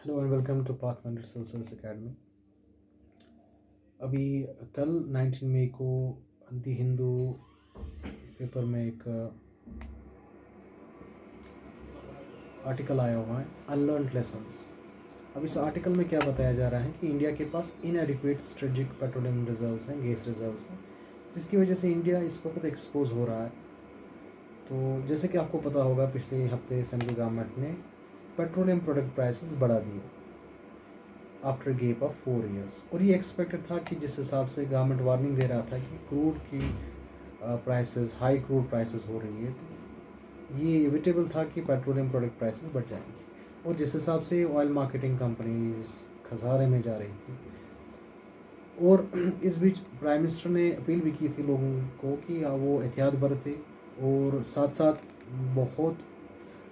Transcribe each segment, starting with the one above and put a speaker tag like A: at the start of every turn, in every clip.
A: Hello and welcome to Pathfinder civil service academy. अभी कल 19 मई को दी हिंदू पेपर में एक आर्टिकल आया हुआ है, अनलर्नड लेसन्स। अब इस आर्टिकल में क्या बताया जा रहा है कि इंडिया के पास इनएडिक्वेट स्ट्रेटेजिक पेट्रोलियम रिजर्व्स हैं, गैस रिजर्व्स हैं, जिसकी वजह से इंडिया इस वक्त एक्सपोज हो रहा है। तो जैसे कि आपको पता होगा, पिछले हफ्ते सेंट्रल गवर्नमेंट ने पेट्रोलियम प्रोडक्ट प्राइसेस बढ़ा दिए आफ्टर गैप ऑफ 4 ईयर्स। और ये एक्सपेक्टेड था कि जिस हिसाब से गवर्नमेंट वार्निंग दे रहा था कि क्रूड की प्राइसेस, हाई क्रूड प्राइसेस हो रही है, तो ये इविटेबल था कि पेट्रोलियम प्रोडक्ट प्राइसेस बढ़ जाएंगी। और जिस हिसाब से ऑयल मार्केटिंग कंपनीज खसारे में जा रही थी, और इस बीच प्राइम मिनिस्टर ने अपील भी की थी लोगों को कि वो एहतियात बरते। और साथ साथ बहुत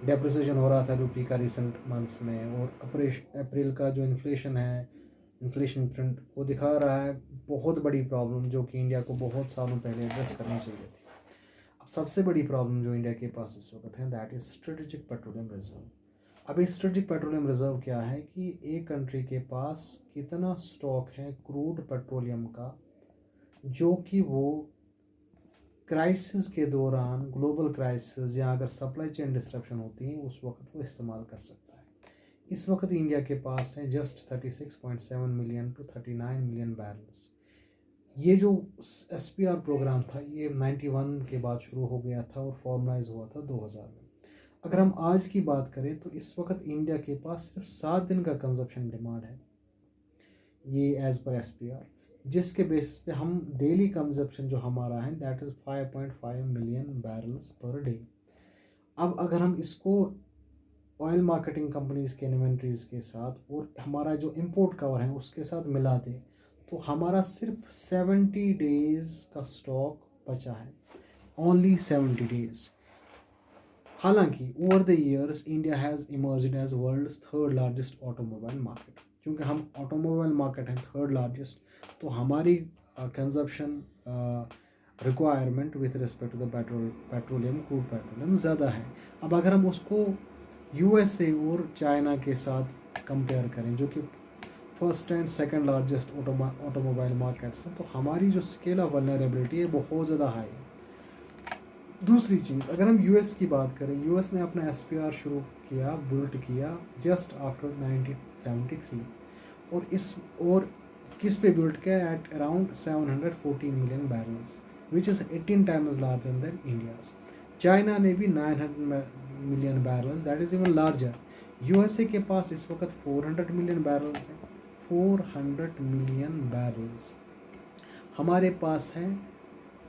A: डेप्रिसिएशन हो रहा था रुपये का रिसेंट मंथ्स में, और अप्रैल का जो इन्फ्लेशन है, इन्फ्लेशन ट्रेंड वो दिखा रहा है बहुत बड़ी प्रॉब्लम, जो कि इंडिया को बहुत सालों पहले एड्रेस करनी चाहिए थी। अब सबसे बड़ी प्रॉब्लम जो इंडिया के पास इस वक्त है, that is strategic petroleum reserve. अब इस स्ट्रेटेजिक पेट्रोलियम रिजर्व क्या है कि एक कंट्री के पास कितना स्टॉक है क्रूड पेट्रोलियम का, जो कि वो क्राइसिस के दौरान, ग्लोबल क्राइसिस या अगर सप्लाई चेन डिस्ट्रप्शन होती है, उस वक्त वो इस्तेमाल कर सकता है। इस वक्त इंडिया के पास है just 36.7 million to 39 million barrels. ये जो SPR प्रोग्राम था, ये 91 के बाद शुरू हो गया था और फॉर्मलाइज हुआ था 2000 में। अगर हम आज की बात करें तो इस वक्त इंडिया के पास सिर्फ 7 दिन का कंजप्शन डिमांड है, ये एज पर SPR, जिसके बेसिस पे हम डेली कंजप्शन जो हमारा है that is 5.5 million barrels per day. अब अगर हम इसको ऑयल मार्केटिंग कंपनीज के इन्वेंट्रीज के साथ और हमारा जो इंपोर्ट कवर है उसके साथ मिला दें, तो हमारा सिर्फ 70 डेज का स्टॉक बचा है, ओनली 70 डेज। हालांकि over the years India has emerged as world's third largest automobile market. क्योंकि हम ऑटोमोबाइल मार्केट हैं थर्ड लार्जेस्ट, तो हमारी consumption requirement with respect to the petroleum, crude petroleum ज़्यादा है। अब अगर हम उसको USA और चाइना के साथ कंपेयर करें, जो कि first and second largest automobile markets हैं, तो हमारी जो स्केल ऑफ वल्नरेबिलिटी है बहुत ज़्यादा हाई है। दूसरी चीज़, अगर हम US की बात करें, US ने अपना SPR शुरू किया, बिल्ड किया जस्ट आफ्टर 1973, और किस पे बिल्ड किया, at around 714 million barrels, which is 18 times larger than India's. China ने भी 900 million barrels, that is even larger. USA के पास इस वक्त 400 मिलियन बैरल्स हैं, 400 मिलियन बैरल्स। हमारे पास हैं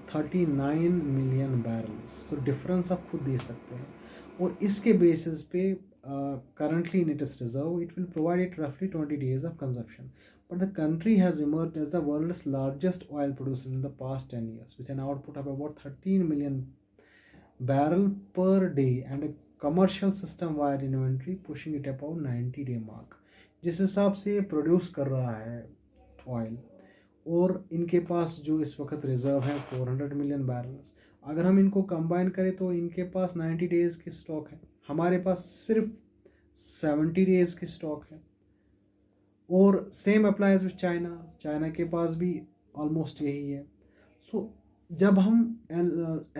A: 39 मिलियन बैरल्स। सो डिफरेंस आप खुद दे सकते हैं। और इसके बेसिस पे currently in its reserve, it will provide it roughly 20 days of consumption. But the country has emerged as the world's largest oil producer in the past 10 years, with an output of about 13 million barrel per day and a commercial system wide inventory pushing it about 90-day mark. जिस हिसाब से produce कर रहा है oil, और इनके पास जो इस वक्त रिजर्व है 400 मिलियन बैरल्स, अगर हम इनको कंबाइन करें तो इनके पास 90 डेज़ की स्टॉक है, हमारे पास सिर्फ 70 डेज़ की स्टॉक है। और same applies with China, China के पास भी ऑलमोस्ट यही है। सो जब हम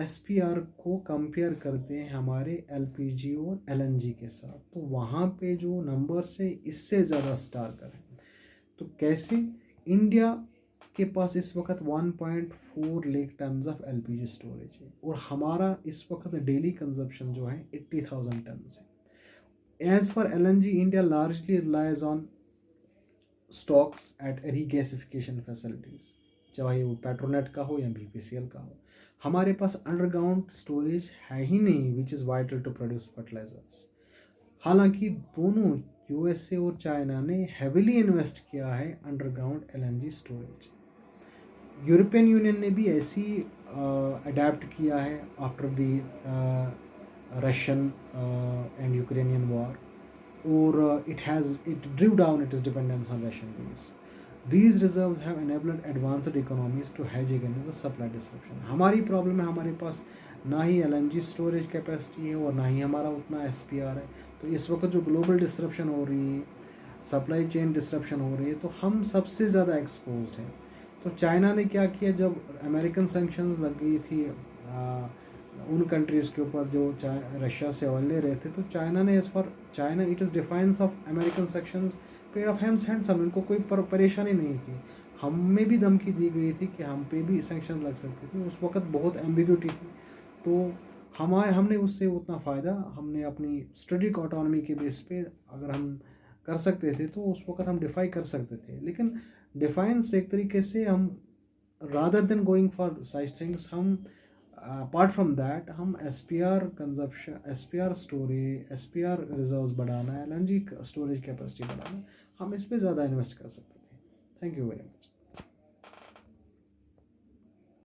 A: SPR को कंपेयर करते हैं हमारे LPG और LNG के साथ, तो वहाँ पे जो नंबर्स है इससे ज़्यादा स्टार्कर है। तो कैसे? इंडिया के पास इस वक्त 1.4 lakh ton of LPG storage है, और हमारा इस वक्त डेली कंजप्शन जो है 80,000 टन है। As for LNG, India largely relies on stocks at regasification facilities, चाहे वो पेट्रोनेट का हो या BPCL का हो। हमारे पास अंडरग्राउंड स्टोरेज है ही नहीं, which is vital to produce fertilisers. हालांकि दोनों USA और चाइना ने हैविली इन्वेस्ट किया है underground LNG storage. European union ने भी ऐसी अडेप्ट किया है after the Russian and Ukrainian war, or it drew down its dependence on Russian base. These reserves have enabled advanced economies to hedge against the supply disruption. हमारी problem है, हमारे पास ना ही LNG storage capacity है और ना ही हमारा उतना SPR है। तो इस वक्त जो ग्लोबल डिस्ट्रप्शन हो रही है, सप्लाई चेन डिसरप्शन हो रही है, तो हम सबसे ज़्यादा एक्सपोज्ड हैं। तो चाइना ने क्या किया, जब अमेरिकन सैंक्शंस लग गई थी उन कंट्रीज़ के ऊपर जो रशिया से ऑयल ले रहे थे, तो चाइना ने as for China it is defiance of American sanctions पे ऑफ हैंडसम, इनको कोई परेशानी नहीं थी। हमें भी धमकी दी गई थी कि हम पे भी सैंक्शन लग सकते थे, उस वक्त बहुत एम्बिग्यूटी थी। तो हमने उससे उतना फ़ायदा, हमने अपनी स्ट्रेटेजिक ऑटोनॉमी के बेस पे अगर हम कर सकते थे तो उस वक्त हम डिफाई कर सकते थे। लेकिन डिफाइंस एक तरीके से हम rather than going for such things, हम अपार्ट फ्रॉम दैट हम S P R consumption, S P R storage, S P R reserve बढ़ाना, LNG स्टोरेज कैपेसिटी बढ़ाना, हम इस पर ज़्यादा इन्वेस्ट कर सकते थे। Thank you very much.